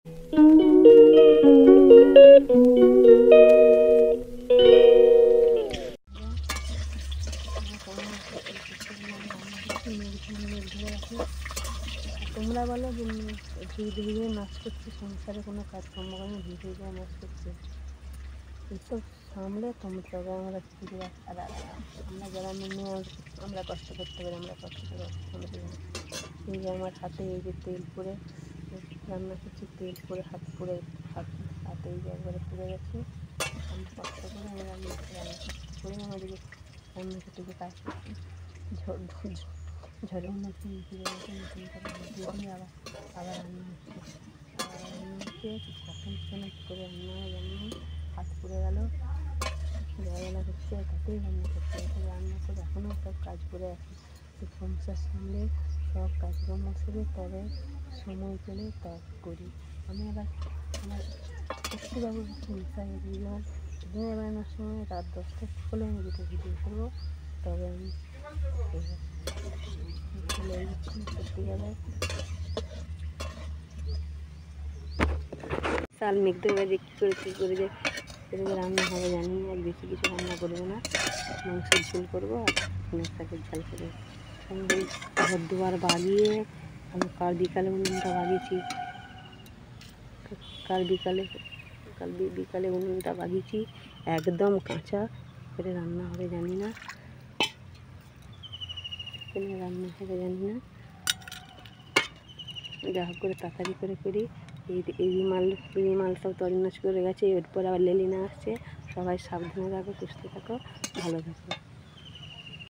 তোমরা বলো যে ধীরে ধীরে নাচ করছে, সংসারে কোনো কাজকর্ম করে ধীরে ধীরে নাচ করছে, এইসব সামলে তোমরা তবে আমরা ফিরে আর আমরা গ্রামের মেয়ে আমরা কষ্ট করতে পারি, আমরা কষ্ট করে সামলে যাই। এই যে আমার হাতে এই যে তেল পরে রান্না করছি, তেল পরে হাতে এই যে একবারে পুড়ে গেছে। আমি কষ্ট করে আমরা রান্না করে আমাদেরকে রান্না করতে কাজ করছি। ঝড়ের মধ্যে ফিরে গেছে, নতুন করে দিয়ে দিয়ে আবার রান্না হচ্ছে। কখন সেখানে করে রান্না হাত পুড়ে গেল, ঝামেলা হচ্ছে, তাতেই রান্না করতে হচ্ছে। রান্না করে এখনও সব কাজ করে আছে। সংসার সামলে সব কাজকর্ম সেরে তবে সময় পেলে তা করি। আমি আবার আমার একটুবাবু সংসারে দিলাম দিনের বেলানোর সময় রাত 10টা হলে আমি দুটো ভিডিও করবো, তবে আমি চলে যাচ্ছি সত্যিকারে। চাল মেঘতে যে কী করে যে রান্না হবে জানি না, বেশি কিছু রান্না করবো না, মাংসের ঝোল করবো আর শাকের ঝাল করবো। ঘর দুয়ার বাগিয়ে আমি কাল বিকালে উনুনটা বাগিয়েছি, বিকালে উনুনটা বাগিয়েছি, একদম কাঁচা করে রান্না হবে জানি না, যা হোক করে তাড়াতাড়ি করে করি। এই মাল সব তরনাশ করে গেছে, এরপর আবার লেলিনা আসছে। সবাই সাবধানে থাকো, সুস্থ থাকো, ভালো থাকো।